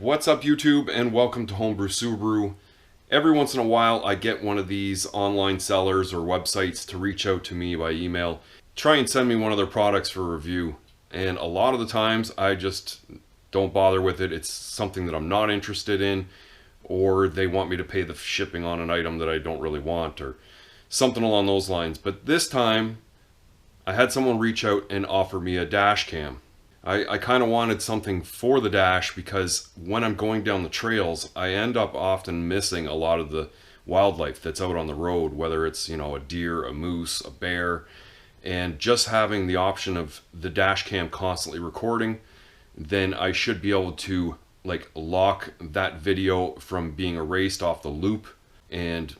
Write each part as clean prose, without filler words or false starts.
What's up YouTube, and welcome to Homebrew Subaru. Every once in a while I get one of these online sellers or websites to reach out to me by email, try and send me one of their products for review, and a lot of the times I just don't bother with it. It's something that I'm not interested in, or they want me to pay the shipping on an item that I don't really want, or something along those lines. But this time I had someone reach out and offer me a dash cam. I kind of wanted something for the dash because when I'm going down the trails, I end up often missing a lot of the wildlife that's out on the road, whether it's, a deer, a moose, a bear, and just having the option of the dash cam constantly recording, then I should be able to lock that video from being erased off the loop and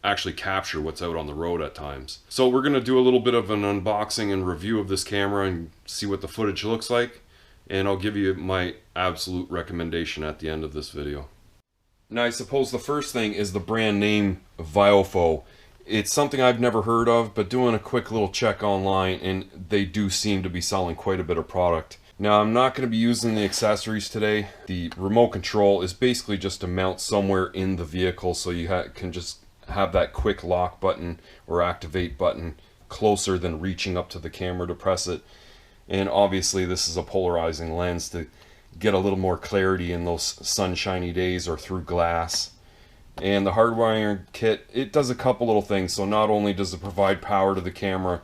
actually capture what's out on the road at times. So we're going to do a little bit of an unboxing and review of this camera and see what the footage looks like, and I'll give you my absolute recommendation at the end of this video. Now I suppose the first thing is the brand name Viofo. It's something I've never heard of, but doing a quick little check online, and they do seem to be selling quite a bit of product. Now I'm not going to be using the accessories today. The remote control is basically just to mount somewhere in the vehicle, so you can just have that quick lock button or activate button closer than reaching up to the camera to press it. And obviously this is a polarizing lens to get a little more clarity in those sunshiny days or through glass. And the hardwiring kit, it does a couple little things. So not only does it provide power to the camera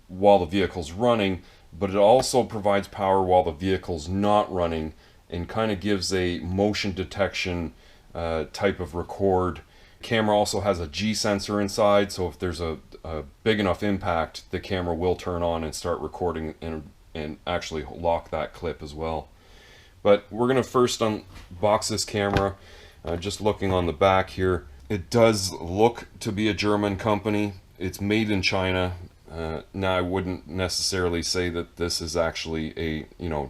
while the vehicle's running, but it also provides power while the vehicle's not running, and kind of gives a motion detection type of record. Camera also has a G sensor inside, so if there's a big enough impact, the camera will turn on and start recording and actually lock that clip as well. But we're going to first unbox this camera. Just looking on the back here, it does look to be a German company. It's made in China. Now I wouldn't necessarily say that this is actually a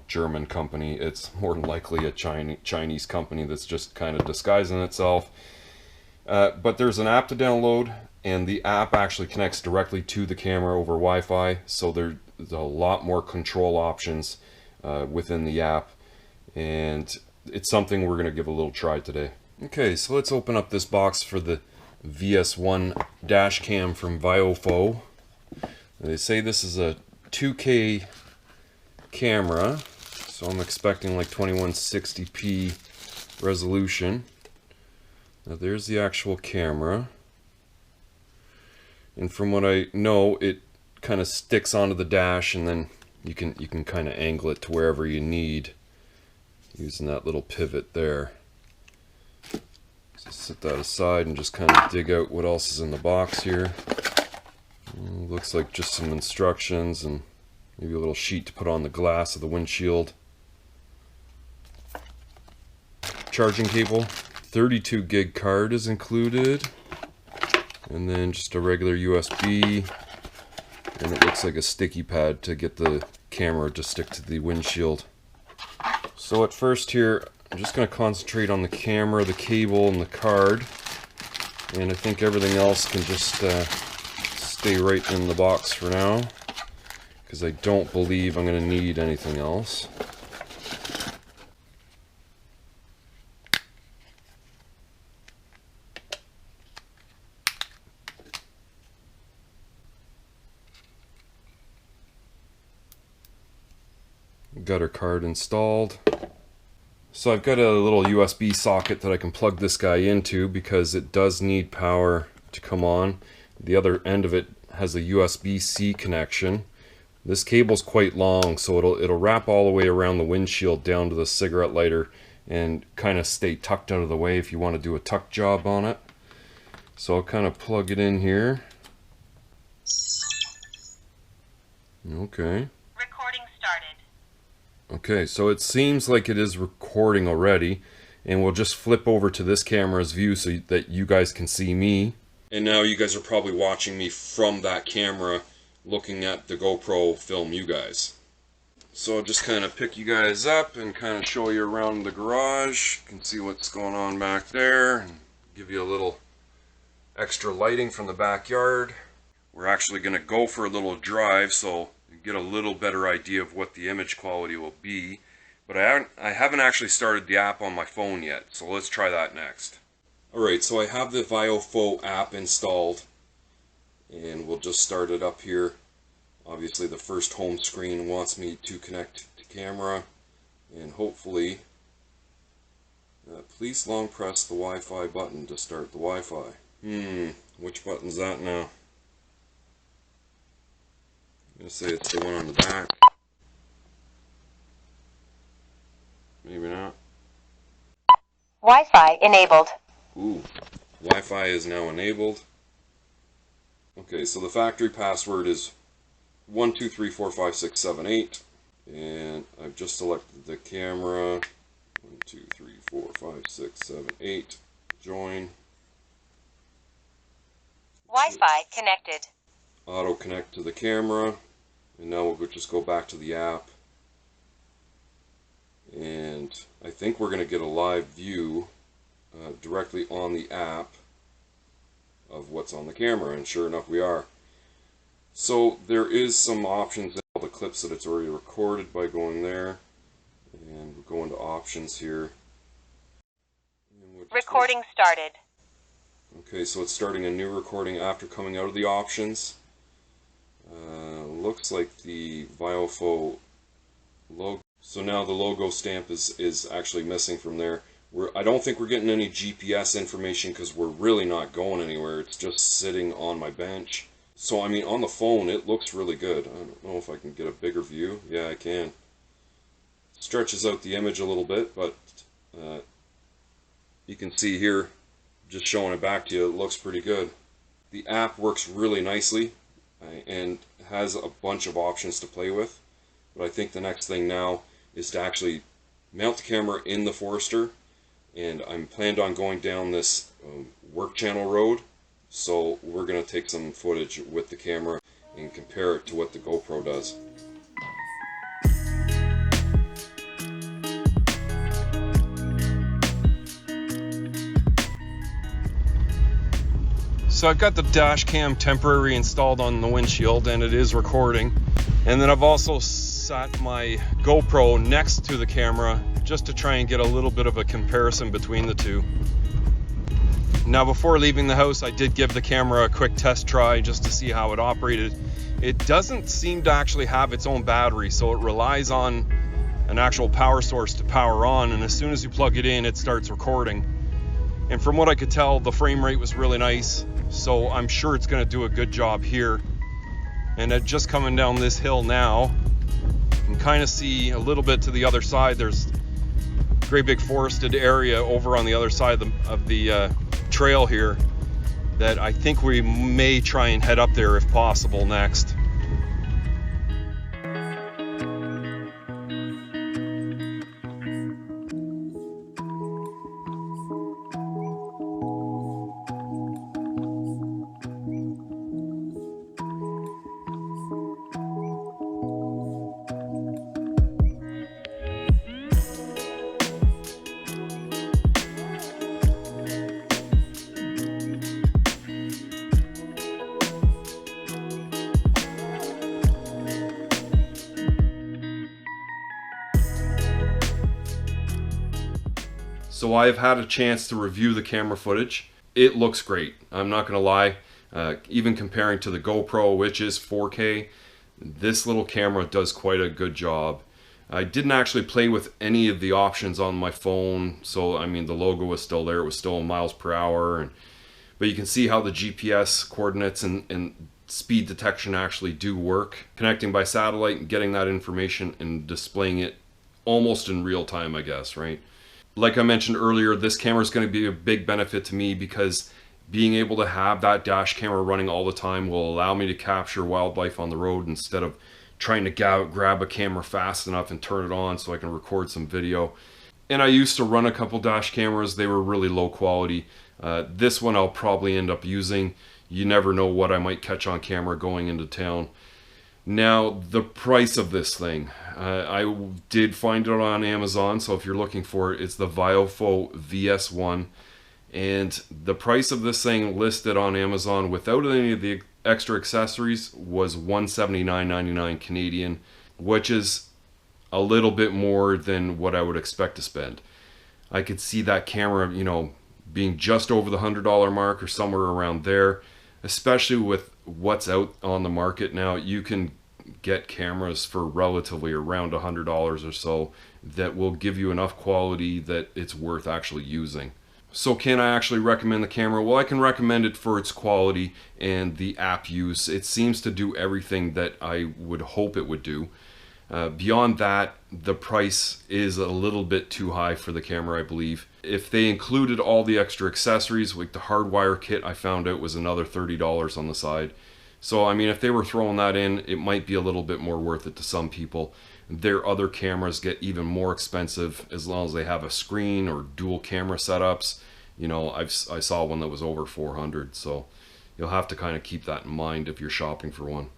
German company. It's more than likely a Chinese company that's just kind of disguising itself. But there's an app to download, and the app actually connects directly to the camera over Wi-Fi, so there's a lot more control options within the app, and it's something we're going to give a little try today. Okay, so let's open up this box for the VS1 dash cam from Viofo. They say this is a 2K camera, so I'm expecting like 2160p resolution. Now there's the actual camera, and from what I know, it kind of sticks onto the dash, and then you can kind of angle it to wherever you need using that little pivot there. So set that aside and just kind of dig out what else is in the box here. Looks like just some instructions and maybe a little sheet to put on the glass of the windshield. Charging cable. 32 gig card is included, and then just a regular USB, and it looks like a sticky pad to get the camera to stick to the windshield. So at first here, I'm just going to concentrate on the camera, the cable, and the card, and I think everything else can just stay right in the box for now, because I don't believe I'm going to need anything else. Got our card installed. So I've got a little USB socket that I can plug this guy into because it does need power to come on. The other end of it has a USB-C connection. This cable's quite long, so it'll wrap all the way around the windshield down to the cigarette lighter and kind of stay tucked out of the way if you want to do a tuck job on it. So I'll kind of plug it in here. Okay. Okay, so it seems like it is recording already, and we'll just flip over to this camera's view so that you guys can see me. And now you guys are probably watching me from that camera, looking at the GoPro film you guys. So I'll just kind of pick you guys up and kind of show you around the garage. You can see what's going on back there, and give you a little extra lighting from the backyard. We're actually going to go for a little drive, so get a little better idea of what the image quality will be. but I haven't actually started the app on my phone yet, so let's try that next. Alright, so I have the Viofo app installed, and we'll just start it up here. Obviously the first home screen wants me to connect to camera, and hopefully, please long press the Wi-Fi button to start the Wi-Fi. Which button's that now? I'm going to say it's the one on the back. Maybe not. Wi-Fi enabled. Ooh, Wi-Fi is now enabled. Okay, so the factory password is 1234567 and I've just selected the camera. 1, 2, 3, 4, 5, 6, 7, 8. Join. Wi-Fi connected. Auto connect to the camera, and now we'll just go back to the app. And I think we're going to get a live view directly on the app of what's on the camera, and sure enough we are. So there is some options in all the clips that it's already recorded by going there, and we'll go into options here. Recording started. Okay, so it's starting a new recording after coming out of the options. Looks like the Viofo logo. So now the logo stamp is actually missing from there. I don't think we're getting any GPS information because we're really not going anywhere. It's just sitting on my bench. So I mean, on the phone it looks really good. I don't know if I can get a bigger view. Yeah, I can. Stretches out the image a little bit, but you can see here, just showing it back to you, it looks pretty good. The app works really nicely and has a bunch of options to play with. But I think the next thing now is to actually mount the camera in the Forester, and I'm planned on going down this work channel road, so we're going to take some footage with the camera and compare it to what the GoPro does. So I've got the dash cam temporary installed on the windshield, and it is recording. And then I've also sat my GoPro next to the camera just to try and get a little bit of a comparison between the two. Now before leaving the house, I did give the camera a quick test try just to see how it operated. It doesn't seem to actually have its own battery, so it relies on an actual power source to power on, and as soon as you plug it in, it starts recording. And from what I could tell, the frame rate was really nice, so I'm sure it's going to do a good job here. And just coming down this hill now, you can kind of see a little bit to the other side. There's a great big forested area over on the other side of the trail here that I think we may try and head up there if possible next. So I've had a chance to review the camera footage. It looks great. I'm not gonna lie. Even comparing to the GoPro, which is 4K, this little camera does quite a good job. I didn't actually play with any of the options on my phone, so I mean the logo was still there. It was still in miles per hour, but you can see how the GPS coordinates and speed detection actually do work. Connecting by satellite and getting that information and displaying it almost in real time, I guess, right? Like I mentioned earlier, this camera is going to be a big benefit to me because being able to have that dash camera running all the time will allow me to capture wildlife on the road instead of trying to grab a camera fast enough and turn it on so I can record some video. And I used to run a couple dash cameras. They were really low quality. This one I'll probably end up using. You never know what I might catch on camera going into town. Now, the price of this thing, I did find it on Amazon, so if you're looking for it, it's the Viofo VS1, and the price of this thing listed on Amazon without any of the extra accessories was $179.99 Canadian, which is a little bit more than what I would expect to spend. I could see that camera, you know, being just over the $100 mark or somewhere around there, especially with what's out on the market now. You can get cameras for relatively around $100 or so that will give you enough quality that it's worth actually using. So can I actually recommend the camera? Well, I can recommend it for its quality and the app use. It seems to do everything that I would hope it would do. Beyond that, the price is a little bit too high for the camera, I believe. If they included all the extra accessories, like the hardwire kit, I found out was another $30 on the side. So, I mean, if they were throwing that in, it might be a little bit more worth it to some people. Their other cameras get even more expensive as long as they have a screen or dual camera setups. You know, I saw one that was over 400, so you'll have to kind of keep that in mind if you're shopping for one.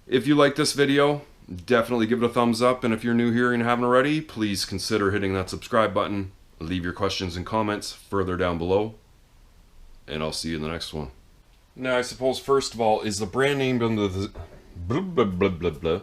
If you like this video, definitely give it a thumbs up, and if you're new here and haven't already, please consider hitting that subscribe button. Leave your questions and comments further down below, and I'll see you in the next one. Now, I suppose, first of all, is the brand name under the blah, blah, blah, blah, blah.